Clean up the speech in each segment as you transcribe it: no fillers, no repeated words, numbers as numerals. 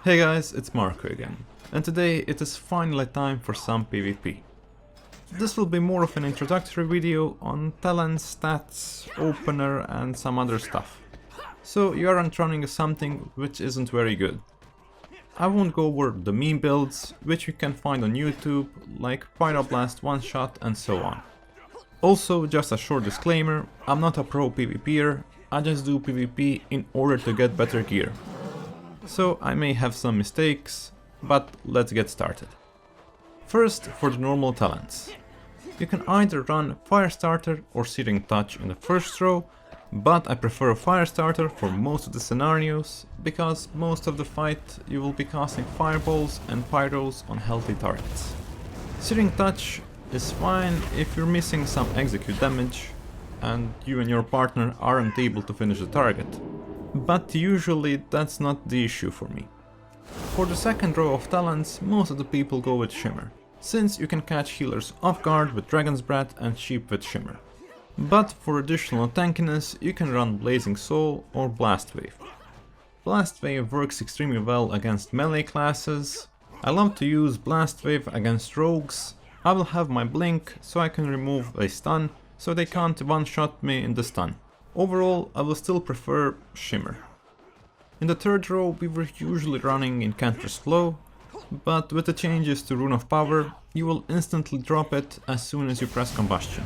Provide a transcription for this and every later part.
Hey guys, it's Marco again, and today it is finally time for some PvP. This will be more of an introductory video on talents, stats, opener and some other stuff. So you aren't running something which isn't very good. I won't go over the meme builds, which you can find on YouTube, like Pyroblast, One Shot and so on. Also, just a short disclaimer, I'm not a pro PvPer, I just do PvP in order to get better gear. So I may have some mistakes, but let's get started. First, for the normal talents. You can either run Firestarter or Searing Touch in the first row, but I prefer Firestarter for most of the scenarios, because most of the fight you will be casting fireballs and pyros on healthy targets. Searing Touch is fine if you're missing some execute damage and you and your partner aren't able to finish the target. But usually that's not the issue for me. For the second row of talents, most of the people go with Shimmer, since you can catch healers off guard with Dragon's Breath and Sheep with Shimmer. But for additional tankiness, you can run Blazing Soul or Blast Wave. Blast Wave works extremely well against melee classes. I love to use Blast Wave against rogues. I will have my blink so I can remove a stun, so they can't one-shot me in the stun. Overall, I will still prefer Shimmer. In the third row, we were usually running Incanter's Flow, but with the changes to Rune of Power, you will instantly drop it as soon as you press Combustion.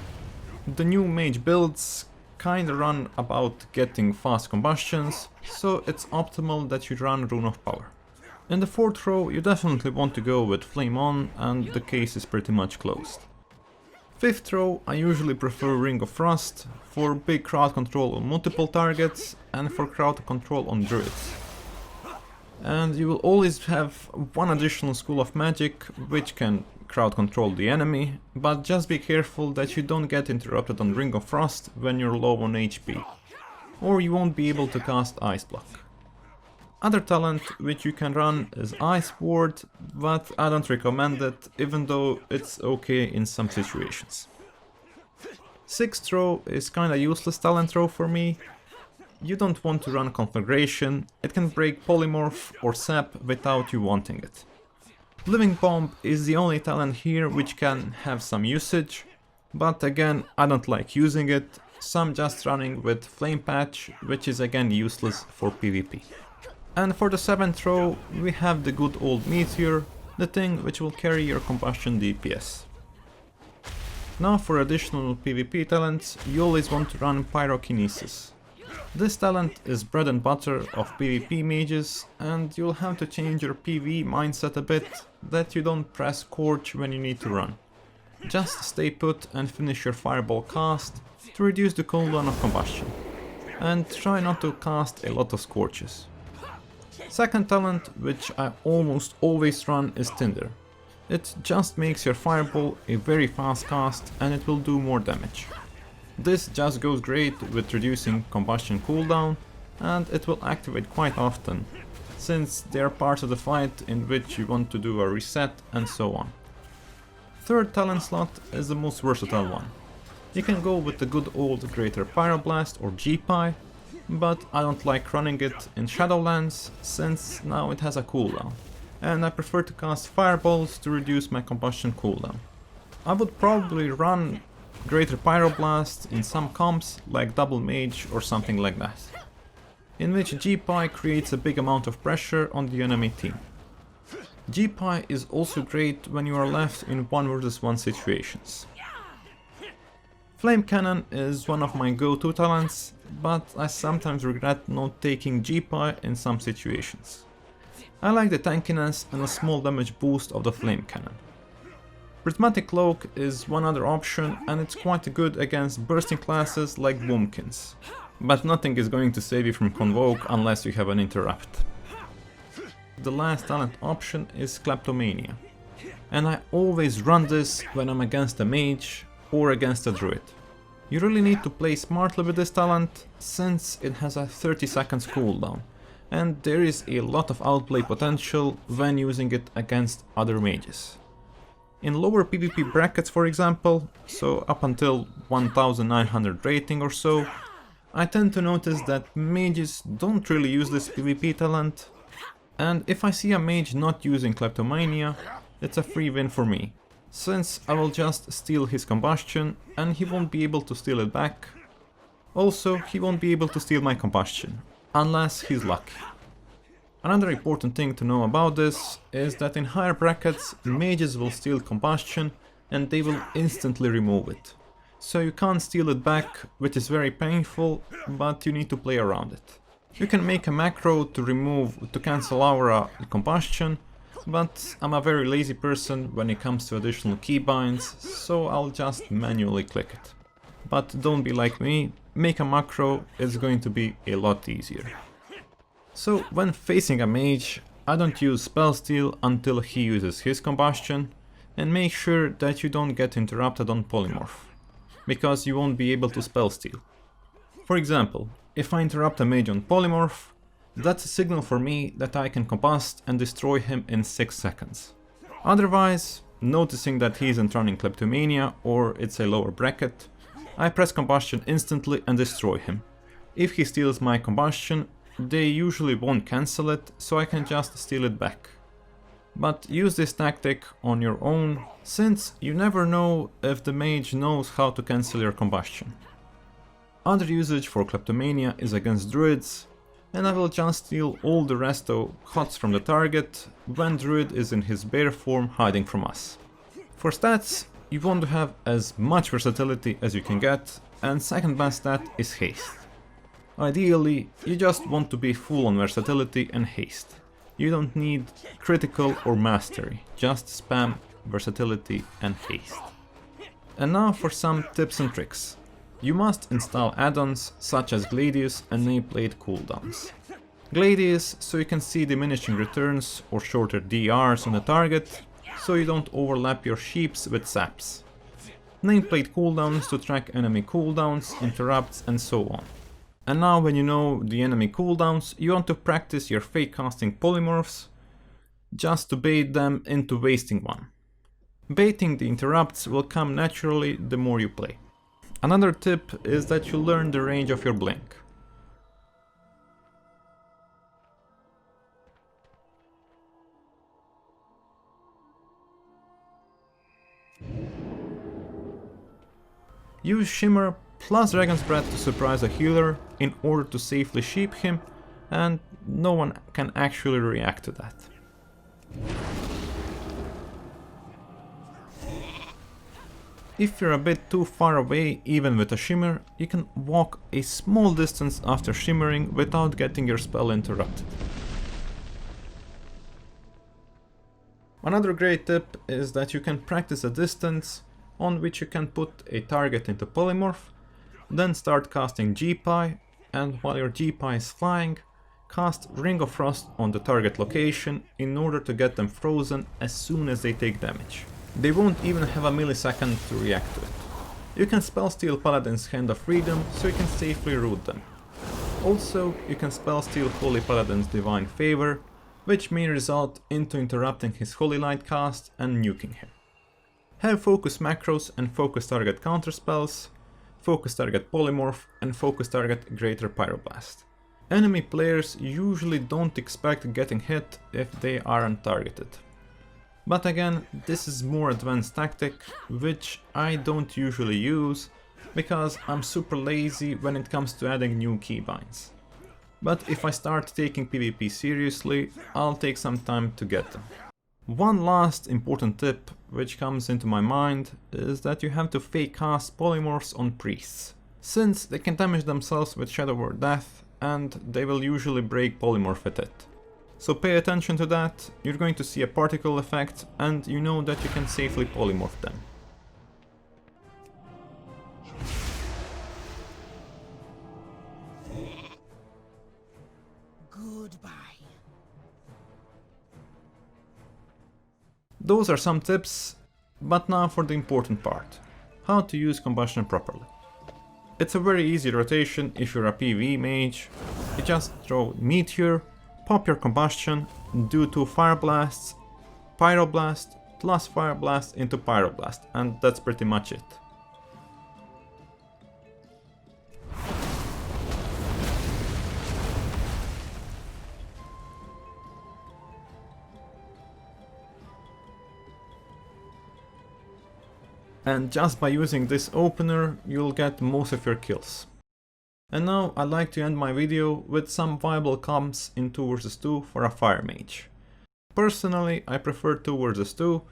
The new Mage builds kinda run about getting fast combustions, so it's optimal that you run Rune of Power. In the fourth row, you definitely want to go with Flame On, and the case is pretty much closed. Fifth row, I usually prefer Ring of Frost for big crowd control on multiple targets and for crowd control on druids. And you will always have one additional school of magic which can crowd control the enemy, but just be careful that you don't get interrupted on Ring of Frost when you're low on HP, or you won't be able to cast Ice Block. Other talent which you can run is Ice Ward, but I don't recommend it, even though it's okay in some situations. Sixth row is kinda useless talent row for me. You don't want to run Conflagration, it can break Polymorph or Sap without you wanting it. Living Bomb is the only talent here which can have some usage, but again I don't like using it, so I'm just running with Flame Patch, which is again useless for PvP. And for the seventh row, we have the good old Meteor, the thing which will carry your combustion DPS. Now for additional PvP talents, you always want to run Pyrokinesis. This talent is bread and butter of PvP mages, and you'll have to change your PvE mindset a bit, that you don't press Scorch when you need to run. Just stay put and finish your fireball cast to reduce the cooldown of combustion, and try not to cast a lot of Scorches. Second talent, which I almost always run, is Tinder. It just makes your fireball a very fast cast and it will do more damage. This just goes great with reducing combustion cooldown, and it will activate quite often, since they are part of the fight in which you want to do a reset and so on. Third talent slot is the most versatile one. You can go with the good old Greater Pyroblast or G-Py, but I don't like running it in Shadowlands, since now it has a cooldown, and I prefer to cast fireballs to reduce my combustion cooldown. I would probably run Greater Pyroblast in some comps like Double Mage or something like that, in which G-Py creates a big amount of pressure on the enemy team. G-Py is also great when you are left in 1 vs 1 situations. Flame Cannon is one of my go-to talents, but I sometimes regret not taking G-Py in some situations. I like the tankiness and a small damage boost of the Flame Cannon. Prismatic Cloak is one other option, and it's quite good against bursting classes like Boomkins, but nothing is going to save you from Convoke unless you have an interrupt. The last talent option is Kleptomania, and I always run this when I'm against a mage or against a druid. You really need to play smartly with this talent, since it has a 30 seconds cooldown, and there is a lot of outplay potential when using it against other mages. In lower PvP brackets, for example, so up until 1900 rating or so, I tend to notice that mages don't really use this PvP talent, And if I see a mage not using Kleptomania, it's a free win for me, since I will just steal his combustion and he won't be able to steal it back. Also, he won't be able to steal my combustion, unless he's lucky. Another important thing to know about this is that in higher brackets, mages will steal combustion and they will instantly remove it. So you can't steal it back, which is very painful, but you need to play around it. You can make a macro to cancel aura combustion, but I'm a very lazy person when it comes to additional keybinds, so I'll just manually click it. But don't be like me, make a macro, it's going to be a lot easier. So when facing a mage, I don't use spell steal until he uses his combustion, and make sure that you don't get interrupted on polymorph, because you won't be able to spell steal. For example, if I interrupt a mage on polymorph, that's a signal for me that I can combust and destroy him in 6 seconds. Otherwise, noticing that he isn't running Kleptomania or it's a lower bracket, I press combustion instantly and destroy him. If he steals my combustion, they usually won't cancel it, so I can just steal it back. But use this tactic on your own, since you never know if the mage knows how to cancel your combustion. Other usage for Kleptomania is against druids, and I will just steal all the resto HOTS from the target when druid is in his bear form hiding from us. For stats, you want to have as much versatility as you can get, and second best stat is haste. Ideally, you just want to be full on versatility and haste. You don't need critical or mastery, just spam versatility and haste. And now for some tips and tricks. You must install add-ons such as Gladius and Nameplate cooldowns. Gladius so you can see diminishing returns or shorter DRs on the target, so you don't overlap your sheeps with saps. Nameplate cooldowns to track enemy cooldowns, interrupts and so on. And now when you know the enemy cooldowns, you want to practice your fake casting polymorphs, just to bait them into wasting one. Baiting the interrupts will come naturally the more you play. Another tip is that you learn the range of your blink. Use Shimmer plus Dragon's Breath to surprise a healer in order to safely sheep him, and no one can actually react to that. If you're a bit too far away, even with a shimmer, you can walk a small distance after shimmering without getting your spell interrupted. Another great tip is that you can practice a distance on which you can put a target into polymorph, then start casting G-Pie, and while your G-Pie is flying, cast Ring of Frost on the target location in order to get them frozen as soon as they take damage. They won't even have a millisecond to react to it. You can spell steal Paladin's Hand of Freedom so you can safely root them. Also, you can spell steal Holy Paladin's Divine Favor, which may result into interrupting his Holy Light cast and nuking him. Have focus macros and focus target counterspells, focus target polymorph and focus target greater pyroblast. Enemy players usually don't expect getting hit if they aren't targeted. But again, this is more advanced tactic, which I don't usually use, because I'm super lazy when it comes to adding new keybinds. But if I start taking PvP seriously, I'll take some time to get them. One last important tip which comes into my mind is that you have to fake cast polymorphs on priests, since they can damage themselves with Shadow Word Death and they will usually break polymorph at it. So pay attention to that, you're going to see a particle effect and you know that you can safely polymorph them. Goodbye. Those are some tips, but now for the important part. How to use combustion properly. It's a very easy rotation if you're a PvE mage. You just throw Meteor, pop your combustion, do 2 Fire Blasts, Pyroblast, plus Fire Blast into Pyroblast, and that's pretty much it. and just by using this opener you'll get most of your kills. And now I'd like to end my video with some viable comps in 2 vs 2 for a fire mage. Personally, I prefer 2 vs 2,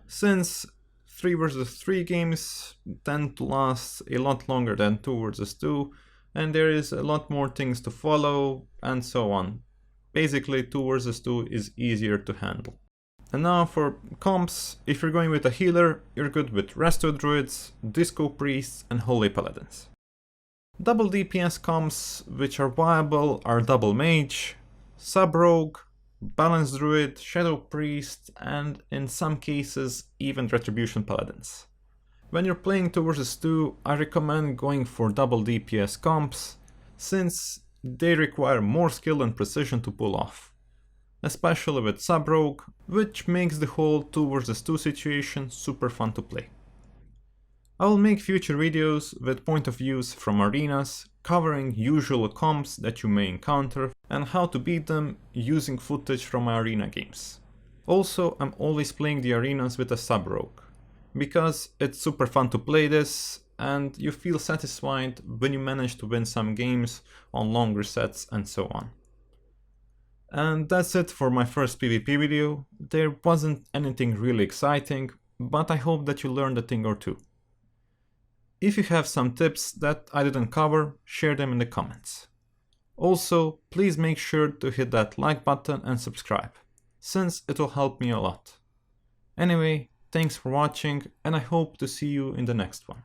since 3 vs 3 games tend to last a lot longer than 2 vs 2, and there is a lot more things to follow, and so on. Basically 2 vs 2 is easier to handle. And now for comps, if you're going with a healer, you're good with Resto Druids, Disco Priests and Holy Paladins. Double DPS comps which are viable are Double Mage, Sub Rogue, Balance Druid, Shadow Priest, and in some cases even Retribution Paladins. When you're playing 2 vs 2, I recommend going for double DPS comps, since they require more skill and precision to pull off. Especially with Sub Rogue, which makes the whole 2 vs 2 situation super fun to play. I will make future videos with point of views from arenas, covering usual comps that you may encounter and how to beat them using footage from my arena games. Also, I'm always playing the arenas with a Sub Rogue, because it's super fun to play this and you feel satisfied when you manage to win some games on longer sets and so on. And that's it for my first PvP video. There wasn't anything really exciting, but I hope that you learned a thing or two. If you have some tips that I didn't cover, share them in the comments. Also, please make sure to hit that like button and subscribe, since it will help me a lot. Anyway, thanks for watching and I hope to see you in the next one.